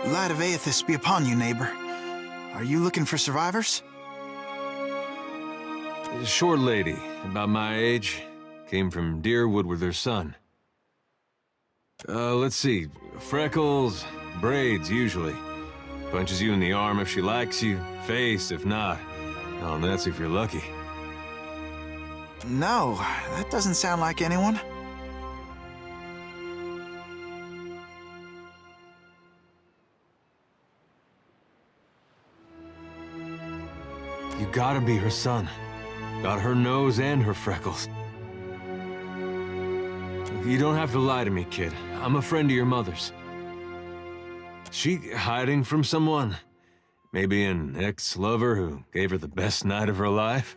Light of Aethys be upon you, neighbor. Are you looking for survivors? A short lady, about my age, came from Deerwood with her son. Let's see, freckles, braids usually. Punches you in the arm if she likes you, face if not. Oh, and that's if you're lucky. No, that doesn't sound like anyone. You gotta be her son. Got her nose and her freckles. You don't have to lie to me, kid. I'm a friend of your mother's. She hiding from someone? Maybe an ex-lover who gave her the best night of her life?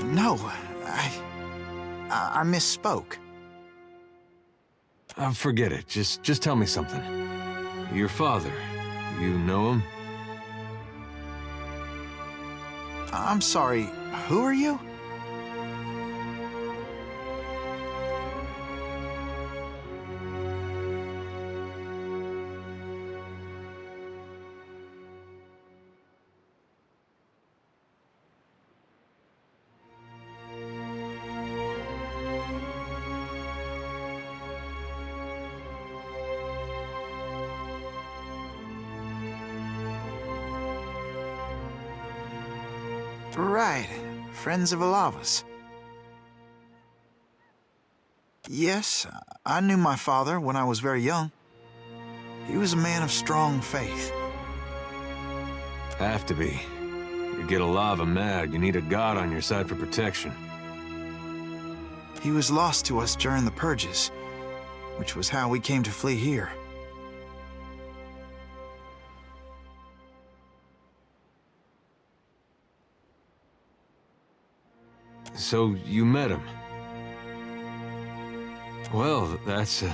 No, I misspoke. Forget it. Just tell me something. Your father, you know him? I'm sorry, who are you? Right, friends of Alava's. Yes, I knew my father when I was very young. He was a man of strong faith. Have to be. You get Alava mad, you need a god on your side for protection. He was lost to us during the purges, which was how we came to flee here. So you met him? Well, that's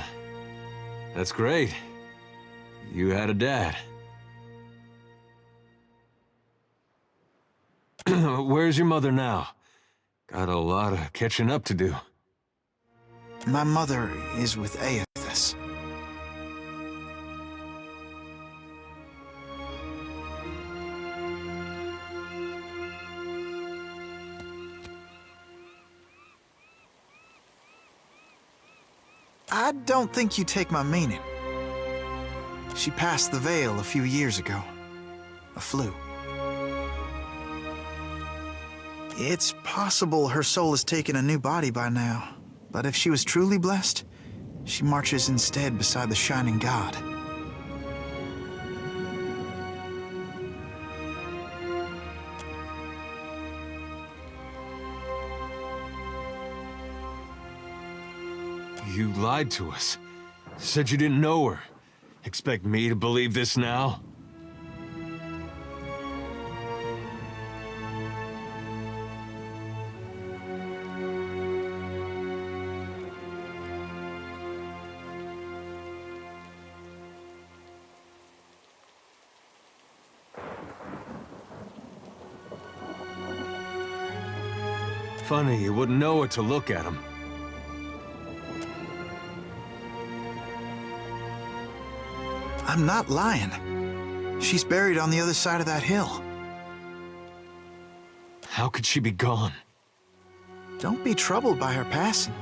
great. You had a dad. Where's your mother now? Got a lot of catching up to do. My mother is with Aethys. I don't think you take my meaning. She passed the veil a few years ago. A flu. It's possible her soul has taken a new body by now, but if she was truly blessed, she marches instead beside the shining god. You lied to us. Said you didn't know her. Expect me to believe this now? Funny, you wouldn't know it to look at him. I'm not lying. She's buried on the other side of that hill. How could she be gone? Don't be troubled by her passing.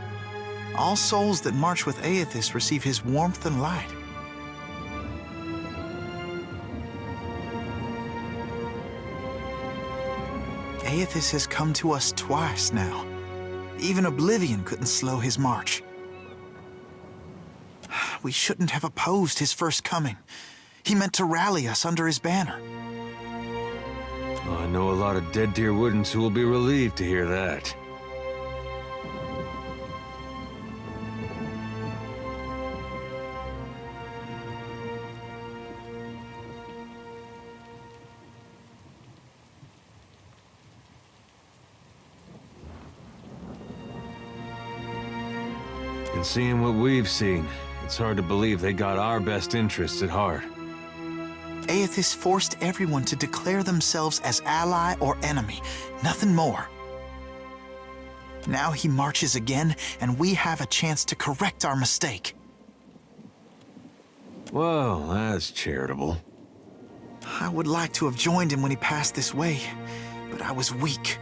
All souls that march with Aethys receive his warmth and light. Aethys has come to us twice now. Even Oblivion couldn't slow his march. We shouldn't have opposed his first coming. He meant to rally us under his banner. I know a lot of dead Deerwoodans who will be relieved to hear that. And seeing what we've seen, it's hard to believe they got our best interests at heart. Aethys forced everyone to declare themselves as ally or enemy, nothing more. Now he marches again, and we have a chance to correct our mistake. Well, that's charitable. I would like to have joined him when he passed this way, but I was weak.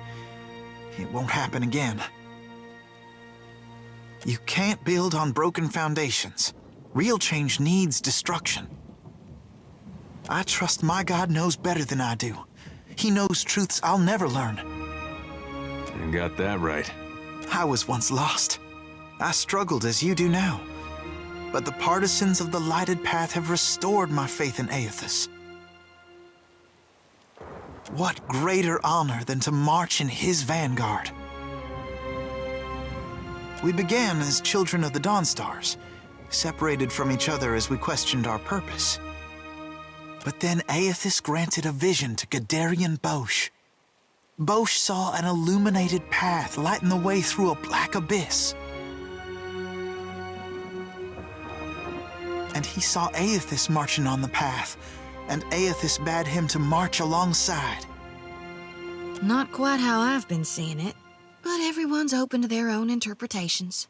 It won't happen again. You can't build on broken foundations. Real change needs destruction. I trust my God knows better than I do. He knows truths I'll never learn. You got that right. I was once lost. I struggled as you do now. But the partisans of the lighted path have restored my faith in Aethys. What greater honor than to march in his vanguard? We began as children of the Dawnstars, separated from each other as we questioned our purpose. But then Aethys granted a vision to Gadarian Bosch. Bosch saw an illuminated path lighten the way through a black abyss. And he saw Aethys marching on the path, and Aethys bade him to march alongside. Not quite how I've been seeing it, but everyone's open to their own interpretations.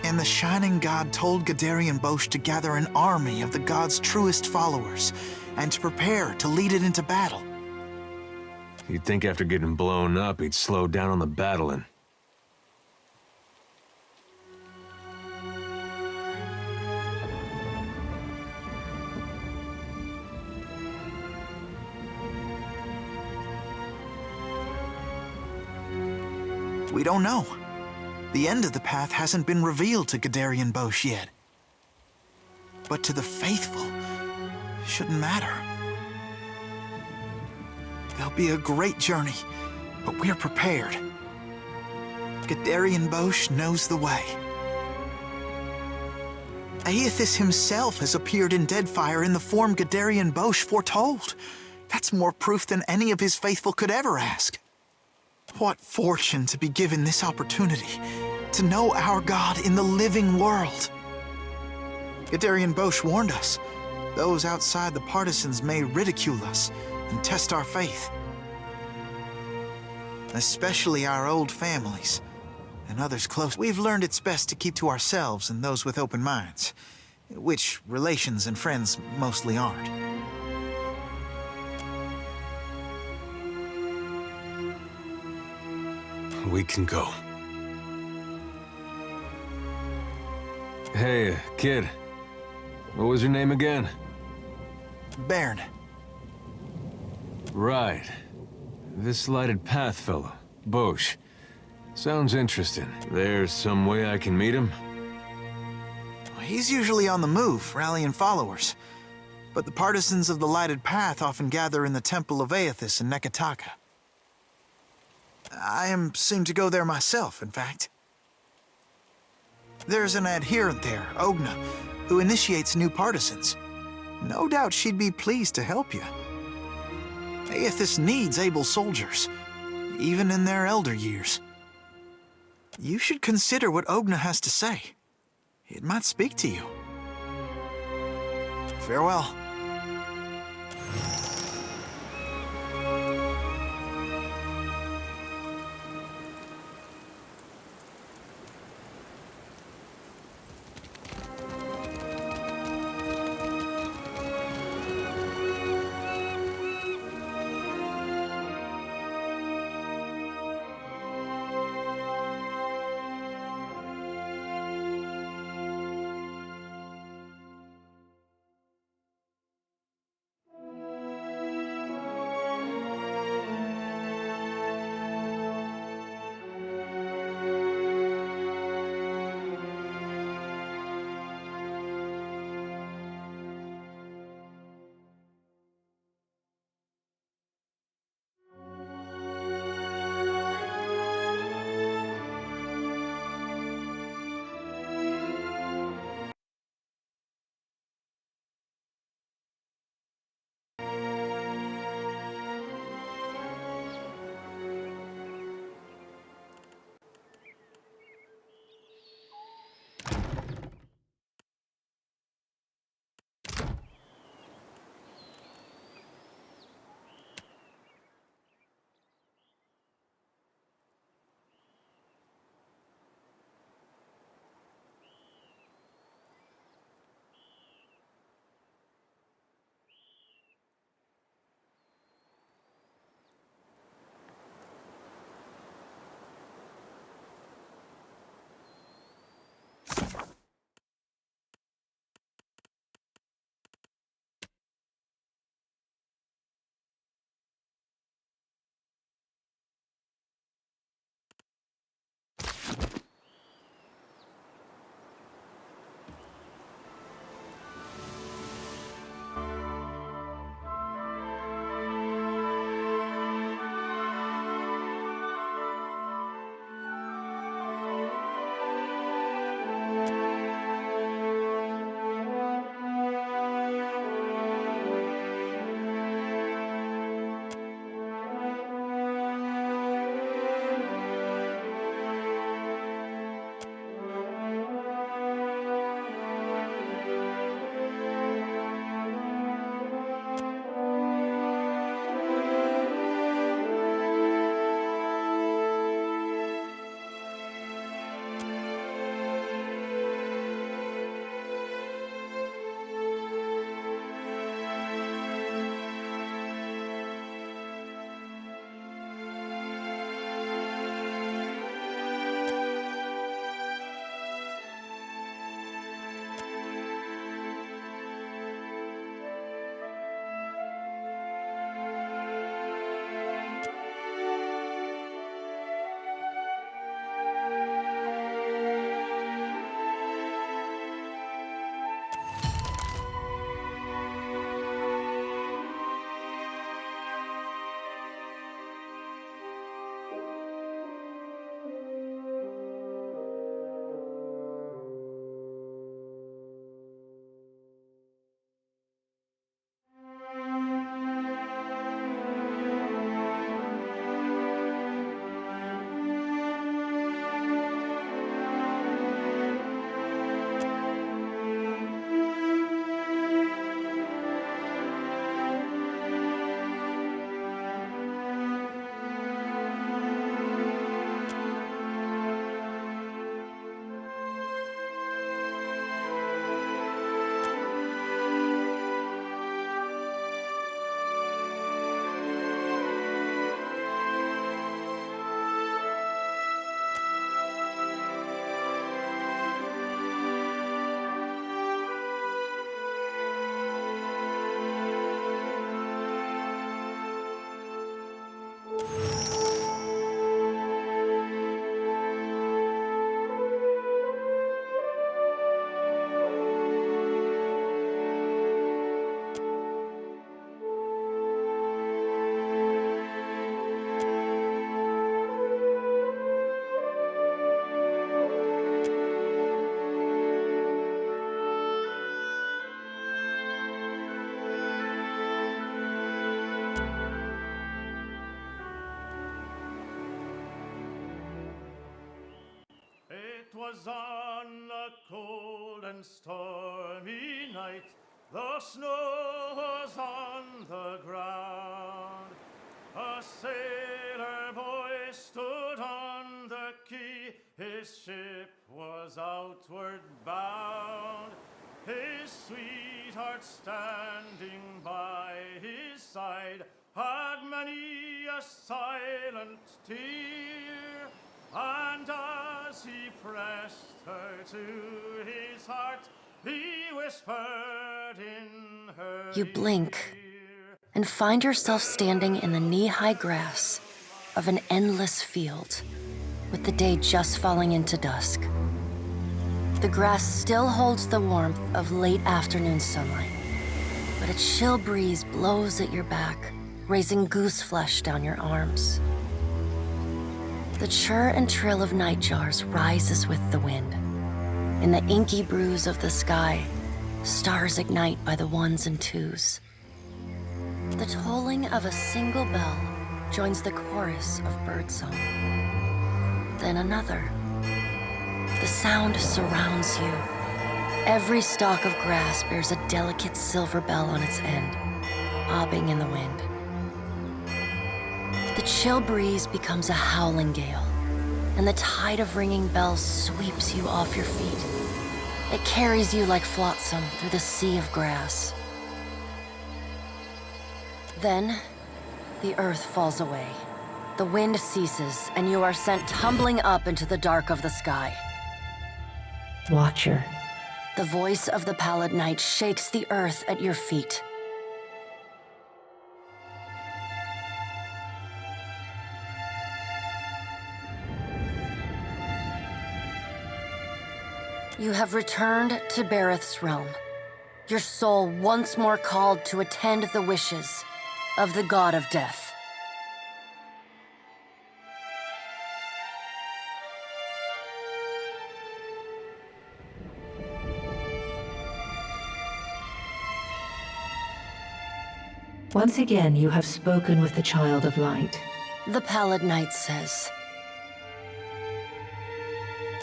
And the Shining God told Gadarian Bosch to gather an army of the God's truest followers, and to prepare to lead it into battle. You'd think after getting blown up, he'd slow down on the battling. We don't know. The end of the path hasn't been revealed to Gadarian Bosch yet. But to the faithful, shouldn't matter. There'll be a great journey, but we're prepared. Gadarian Bosch knows the way. Aethys himself has appeared in Deadfire in the form Gadarian Bosch foretold. That's more proof than any of his faithful could ever ask. What fortune to be given this opportunity, to know our God in the living world. Gadarian Bosch warned us. Those outside the partisans may ridicule us and test our faith. Especially our old families and others close. We've learned it's best to keep to ourselves and those with open minds, which relations and friends mostly aren't. We can go. Hey, kid. What was your name again? Bairn. Right. This lighted path fellow, Bosch. Sounds interesting. There's some way I can meet him? He's usually on the move, rallying followers. But the partisans of the lighted path often gather in the Temple of Aethys in Neketaka. I seem to go there myself, in fact. There's an adherent there, Ogna, who initiates new partisans. No doubt she'd be pleased to help you. Aethys needs able soldiers, even in their elder years. You should consider what Ogna has to say. It might speak to you. Farewell. 'twas on a cold and stormy night. The snow was on the ground. A sailor boy stood on the quay. His ship was outward bound. His sweetheart standing by his side had many a silent tear. And as he pressed her to his heart, he whispered in her You blink and find yourself standing in the knee-high grass of an endless field, with the day just falling into dusk. The grass still holds the warmth of late afternoon sunlight, but a chill breeze blows at your back, raising goose flesh down your arms. The chirr and trill of nightjars rises with the wind. In the inky bruise of the sky, stars ignite by the ones and twos. The tolling of a single bell joins the chorus of birdsong. Then another. The sound surrounds you. Every stalk of grass bears a delicate silver bell on its end, bobbing in the wind. The chill breeze becomes a howling gale, and the tide of ringing bells sweeps you off your feet. It carries you like flotsam through the sea of grass. Then, the earth falls away. The wind ceases, and you are sent tumbling up into the dark of the sky. Watcher. The voice of the pallid night shakes the earth at your feet. You have returned to Bareth's realm, your soul once more called to attend the wishes of the god of death. Once again, you have spoken with the Child of Light. The pallid night says,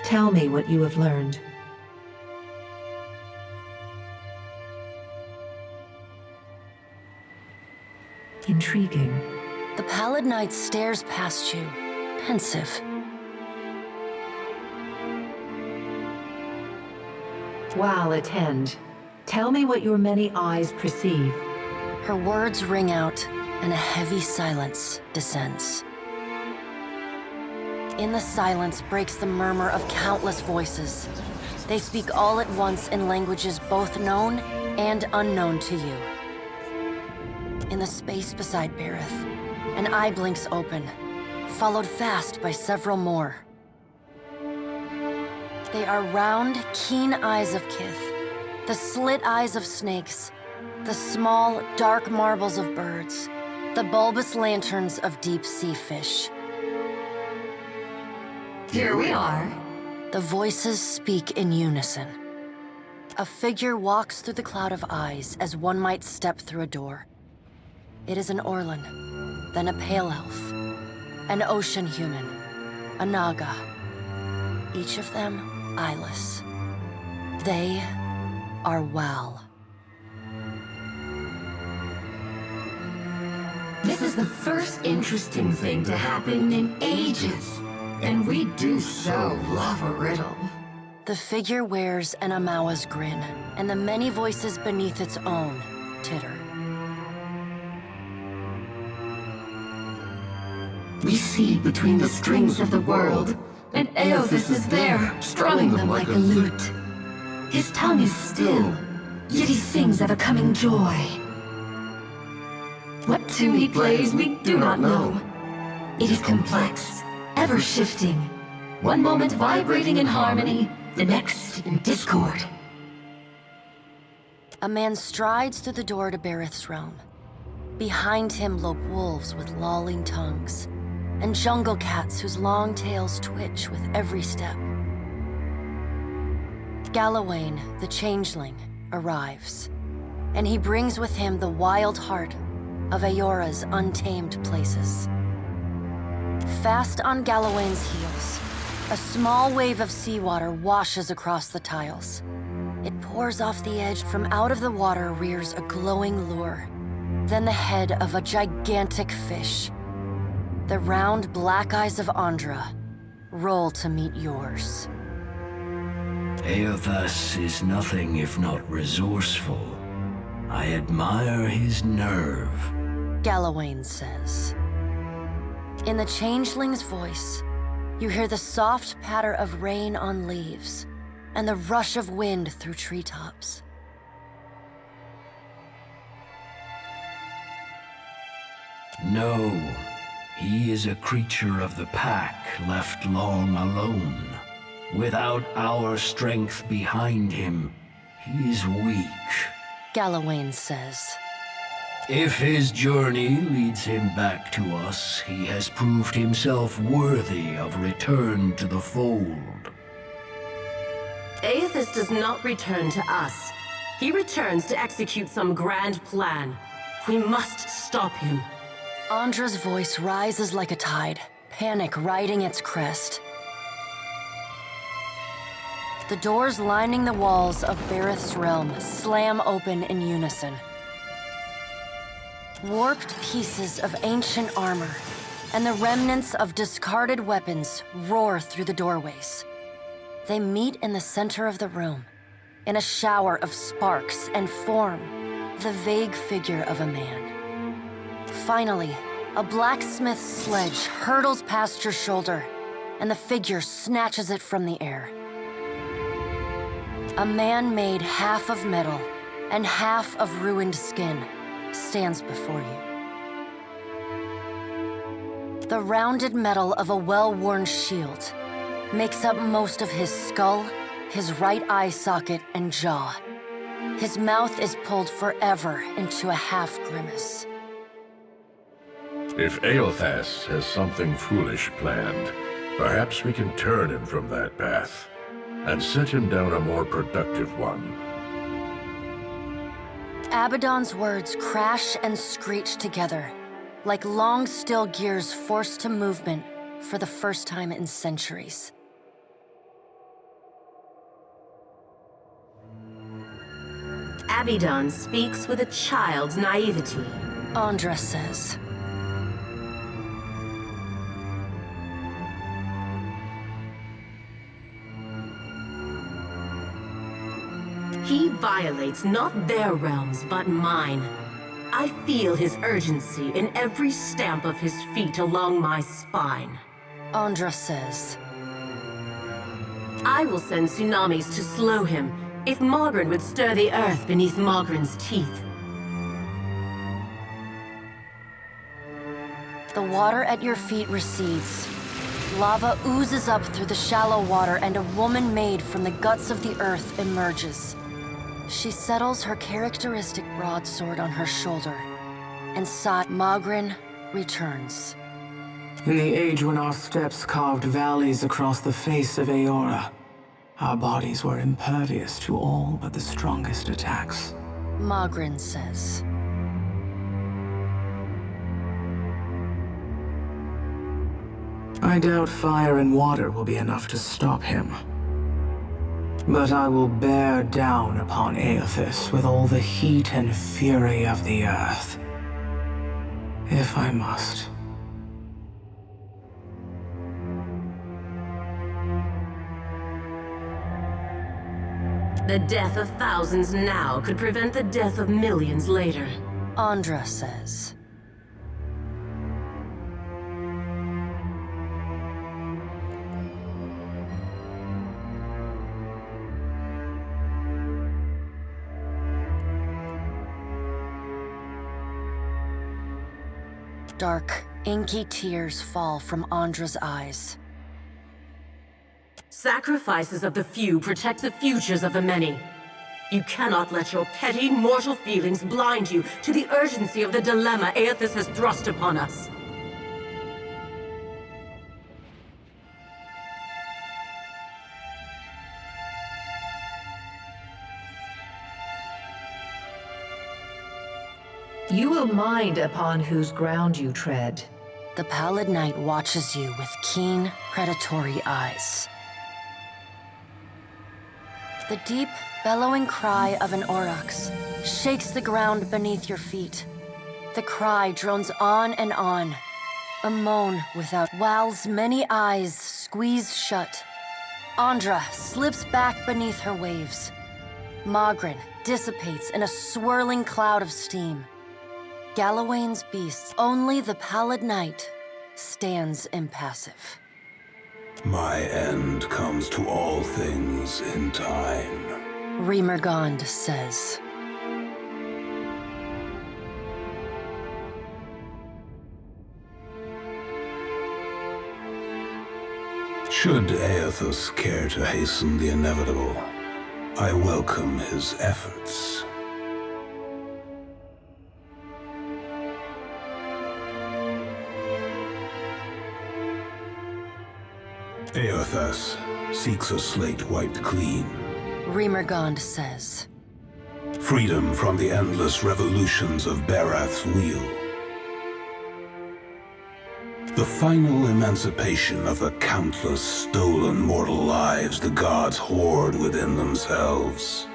Tell me what you have learned. Intriguing. The pallid night stares past you, pensive. While attend, tell me what your many eyes perceive. Her words ring out, and a heavy silence descends. In the silence breaks the murmur of countless voices. They speak all at once in languages both known and unknown to you. In the space beside Bereth, an eye blinks open, followed fast by several more. They are round, keen eyes of Kith, the slit eyes of snakes, the small, dark marbles of birds, the bulbous lanterns of deep-sea fish. Here we are. The voices speak in unison. A figure walks through the cloud of eyes as one might step through a door. It is an Orlan, then a pale elf, an ocean human, a Naga, each of them eyeless. They are Wal. This is the first interesting thing to happen in ages. And we do so love a riddle. The figure wears an Amawa's grin, and the many voices beneath its own titter. We see between the strings of the world, and Eothas is there, strumming them like a lute. His tongue is still, yet he sings of a coming joy. What tune he plays, we do not know. It is complex, ever-shifting. One moment vibrating in harmony, the next in discord. A man strides through the door to Bareth's realm. Behind him lope wolves with lolling tongues, and jungle cats whose long tails twitch with every step. Galawain, the changeling, arrives, and he brings with him the wild heart of Aora's untamed places. Fast on Galawain's heels, A small wave of seawater washes across the tiles. It pours off the edge. From out of the water rears a glowing lure, then the head of a gigantic fish. The round black eyes of Andra roll to meet yours. Eothas is nothing if not resourceful. I admire his nerve, Galawain says. In the changeling's voice, you hear the soft patter of rain on leaves and the rush of wind through treetops. No, he is a creature of the pack left long alone. Without our strength behind him, he is weak. Galawain says. If his journey leads him back to us, he has proved himself worthy of return to the fold. Eothas does not return to us. He returns to execute some grand plan. We must stop him. Andra's voice rises like a tide, panic riding its crest. The doors lining the walls of Bareth's realm slam open in unison. Warped pieces of ancient armor and the remnants of discarded weapons roar through the doorways. They meet in the center of the room, in a shower of sparks, and form the vague figure of a man. Finally, a blacksmith's sledge hurtles past your shoulder, and the figure snatches it from the air. A man made half of metal and half of ruined skin stands before you. The rounded metal of a well-worn shield makes up most of his skull, his right eye socket, and jaw. His mouth is pulled forever into a half grimace. If Eothas has something foolish planned, perhaps we can turn him from that path and set him down a more productive one. Abaddon's words crash and screech together, like long, still gears forced to movement for the first time in centuries. Abaddon speaks with a child's naivety. Andra says. He violates not their realms, but mine. I feel his urgency in every stamp of his feet along my spine. Andra says. I will send tsunamis to slow him, if Mogren would stir the earth beneath Mogren's teeth. The water at your feet recedes. Lava oozes up through the shallow water, and a woman made from the guts of the earth emerges. She settles her characteristic broadsword on her shoulder, and Mogren returns. In the age when our steps carved valleys across the face of Eora, our bodies were impervious to all but the strongest attacks. Mogren says. I doubt fire and water will be enough to stop him. But I will bear down upon Eothas with all the heat and fury of the earth. If I must. The death of thousands now could prevent the death of millions later. Andra says. Dark, inky tears fall from Andra's eyes. Sacrifices of the few protect the futures of the many. You cannot let your petty, mortal feelings blind you to the urgency of the dilemma Eothas has thrust upon us. You will mind upon whose ground you tread. the Pallid Knight watches you with keen, predatory eyes. The deep, bellowing cry of an aurochs shakes the ground beneath your feet. The cry drones on and on, a moan without while's many eyes squeeze shut. Andra slips back beneath her waves. Mogren dissipates in a swirling cloud of steam. Galawain's beasts, only the Pallid Knight stands impassive. My end comes to all things in time, Remergond says. Should Aethys care to hasten the inevitable, I welcome his efforts. Aethys seeks a slate wiped clean. Remergond says. Freedom from the endless revolutions of Barath's wheel. The final emancipation of the countless stolen mortal lives the gods hoard within themselves.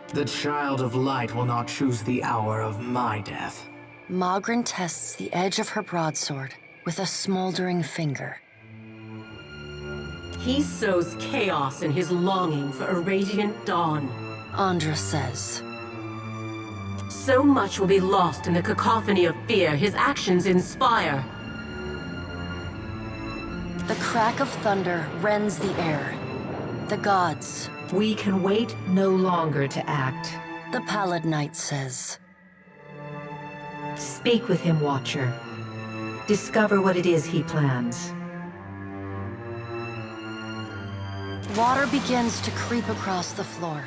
The Child of Light will not choose the hour of my death. Mogren tests the edge of her broadsword with a smoldering finger. He sows chaos in his longing for a radiant dawn. Andra says. So much will be lost in the cacophony of fear his actions inspire. The crack of thunder rends the air. The gods. We can wait no longer to act. The Pallid Knight says. Speak with him, Watcher. Discover what it is he plans. Water begins to creep across the floor.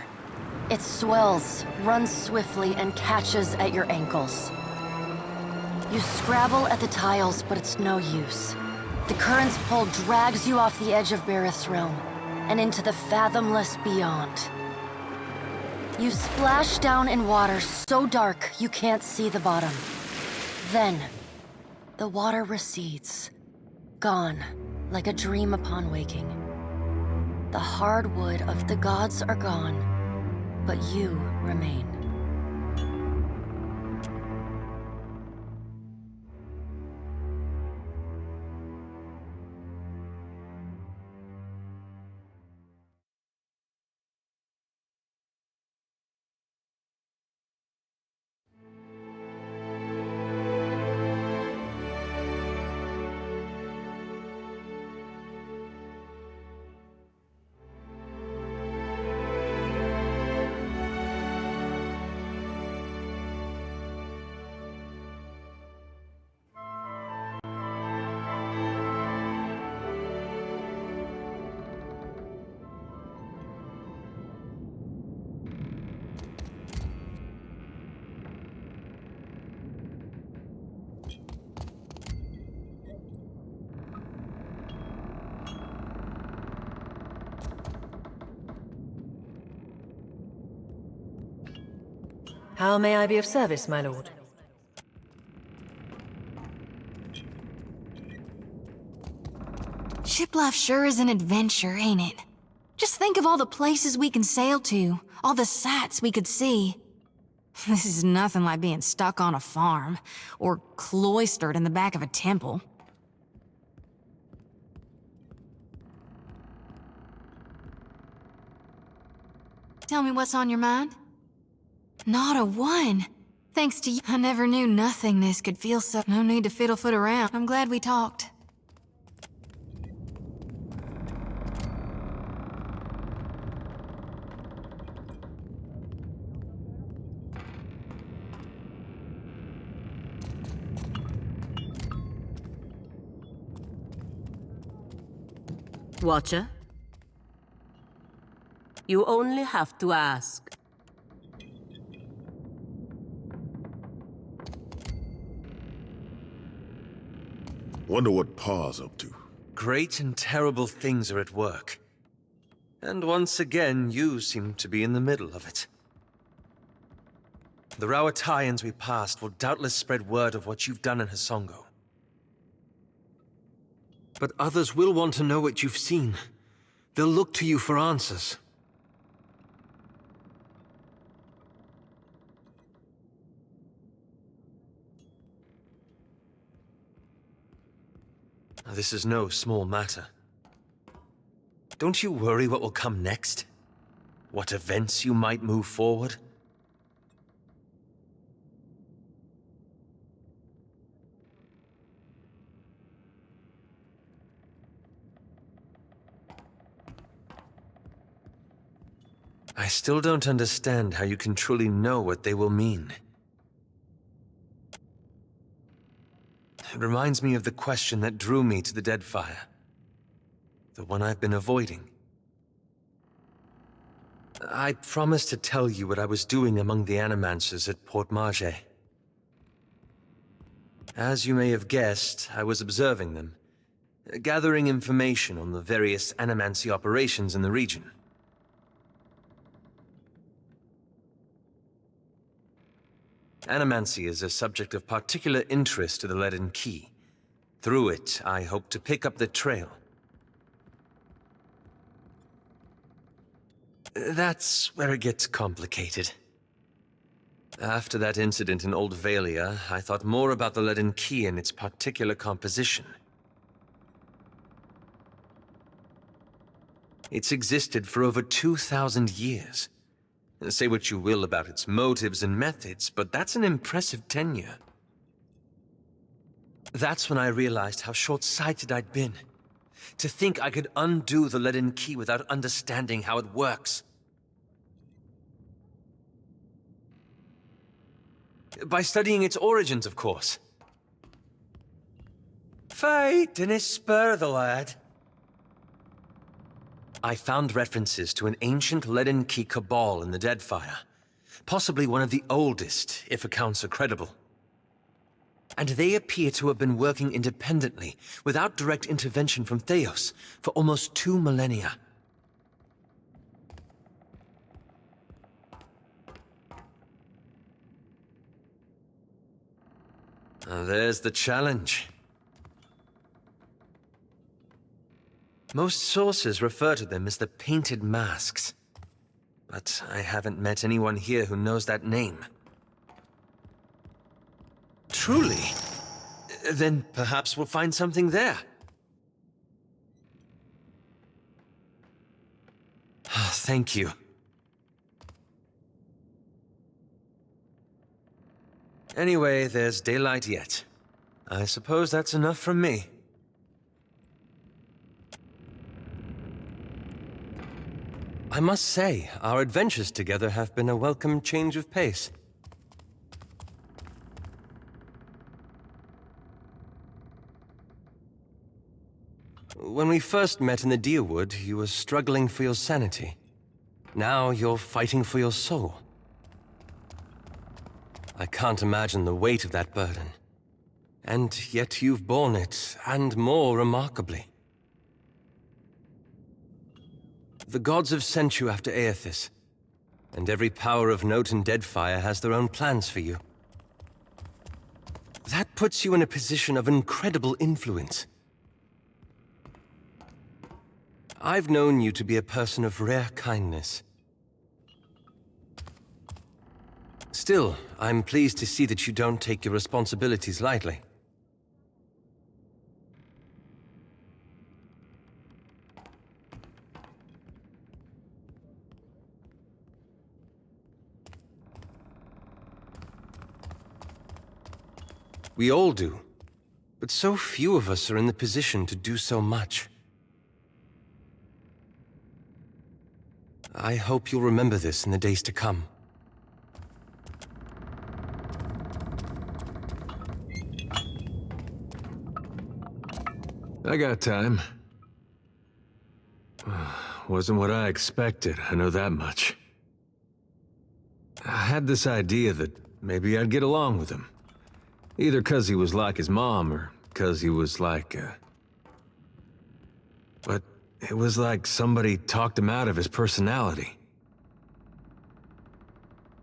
It swells, runs swiftly, and catches at your ankles. You scrabble at the tiles, but it's no use. The current's pull drags you off the edge of Bareth's realm, and into the fathomless beyond. You splash down in water so dark you can't see the bottom. Then, the water recedes, gone like a dream upon waking. The hard wood of the gods are gone, but you remain. How may I be of service, my lord? Ship life sure is an adventure, ain't it? Just think of all the places we can sail to, all the sights we could see. This is nothing like being stuck on a farm, or cloistered in the back of a temple. Tell me what's on your mind? Not a one. Thanks to you, I never knew nothingness could feel so. No need to fiddle-foot around. I'm glad we talked. Watcher? You only have to ask. Wonder what Pa's up to. Great and terrible things are at work. And once again, you seem to be in the middle of it. The Rauataians we passed will doubtless spread word of what you've done in Hasongo. But others will want to know what you've seen. They'll look to you for answers. This is no small matter. Don't you worry what will come next? What events you might move forward? I still don't understand how you can truly know what they will mean. It reminds me of the question that drew me to the Deadfire. The one I've been avoiding. I promised to tell you what I was doing among the Animancers at Port Marge. As you may have guessed, I was observing them, gathering information on the various Animancy operations in the region. Animancy is a subject of particular interest to the Leaden Key. Through it, I hope to pick up the trail. That's where it gets complicated. After that incident in Old Valia, I thought more about the Leaden Key and its particular composition. It's existed for over 2,000 years. Say what you will about its motives and methods, but that's an impressive tenure. That's when I realized how short-sighted I'd been. To think I could undo the Leaden Key without understanding how it works. By studying its origins, of course. Fate dinna spur the lad. I found references to an ancient Leaden Key cabal in the Deadfire. Possibly one of the oldest, if accounts are credible. And they appear to have been working independently, without direct intervention from Theos, for almost 2 millennia. There's the challenge. Most sources refer to them as the Painted Masks. But I haven't met anyone here who knows that name. Truly? Then perhaps we'll find something there. Thank you. Anyway, there's daylight yet. I suppose that's enough from me. I must say, our adventures together have been a welcome change of pace. When we first met in the Deerwood, you were struggling for your sanity. Now you're fighting for your soul. I can't imagine the weight of that burden. And yet you've borne it, and more remarkably. The gods have sent you after Aethys, and every power of note in Deadfire has their own plans for you. That puts you in a position of incredible influence. I've known you to be a person of rare kindness. Still, I'm pleased to see that you don't take your responsibilities lightly. We all do, but so few of us are in the position to do so much. I hope you'll remember this in the days to come. I got time. Wasn't what I expected, I know that much. I had this idea that maybe I'd get along with him. Either 'cause he was like his mom, or 'cause he was like, But it was like somebody talked him out of his personality.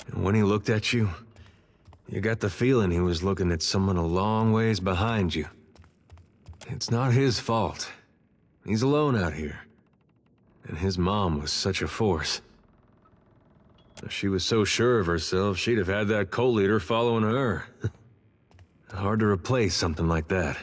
And when he looked at you, you got the feeling he was looking at someone a long ways behind you. It's not his fault. He's alone out here. And his mom was such a force. If she was so sure of herself, she'd have had that cult leader following her. Hard to replace something like that.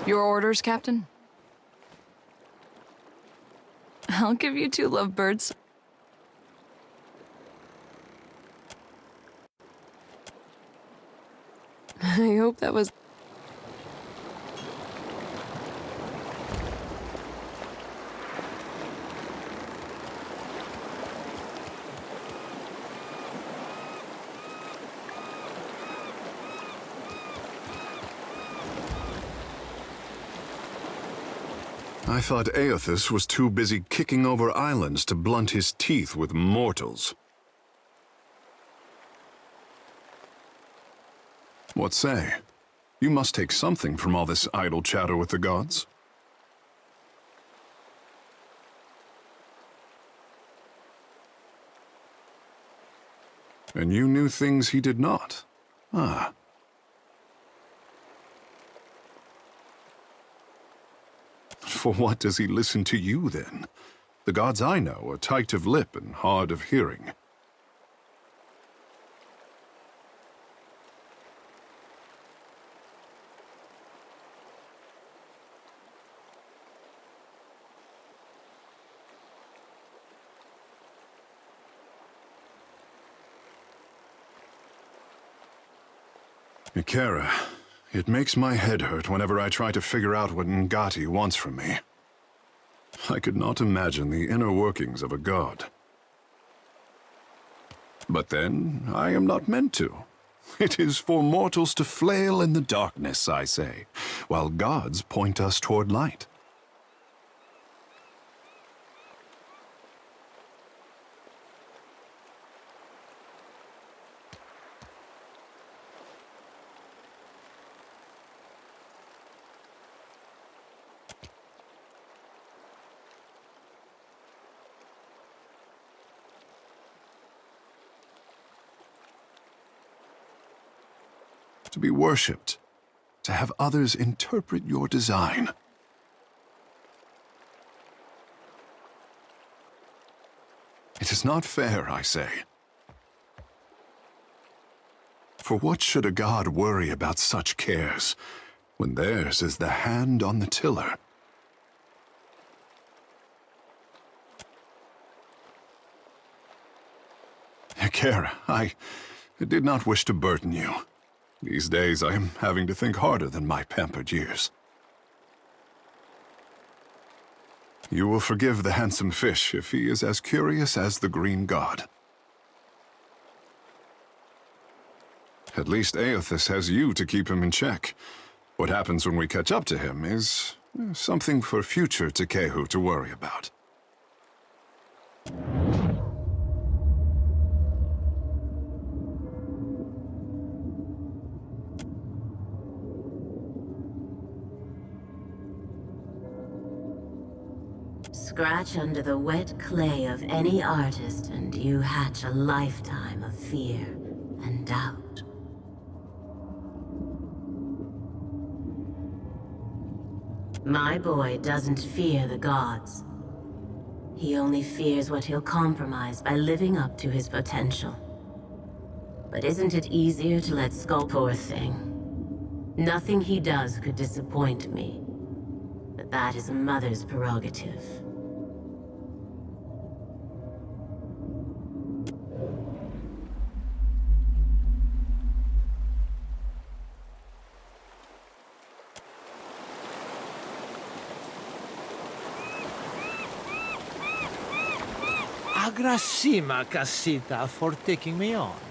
Your orders, Captain? I'll give you 2 lovebirds. I hope that was... I thought Aethys was too busy kicking over islands to blunt his teeth with mortals. What say? You must take something from all this idle chatter with the gods. And you knew things he did not. Ah. For what does he listen to you, then? The gods I know are tight of lip and hard of hearing. Ikera, it makes my head hurt whenever I try to figure out what Ngati wants from me. I could not imagine the inner workings of a god. But then, I am not meant to. It is for mortals to flail in the darkness, I say, while gods point us toward light. To be worshipped, to have others interpret your design. It is not fair, I say. For what should a god worry about such cares, when theirs is the hand on the tiller? Ikera, I did not wish to burden you. These days I am having to think harder than my pampered years. You will forgive the handsome fish if he is as curious as the green god. At least Aethys has you to keep him in check. What happens when we catch up to him is something for future Tekehu to worry about. Scratch under the wet clay of any artist and you hatch a lifetime of fear and doubt. My boy doesn't fear the gods. He only fears what he'll compromise by living up to his potential. But isn't it easier to let Skull, poor thing? Nothing he does could disappoint me. but that is a mother's prerogative. Agrasima, Casita, for taking me on.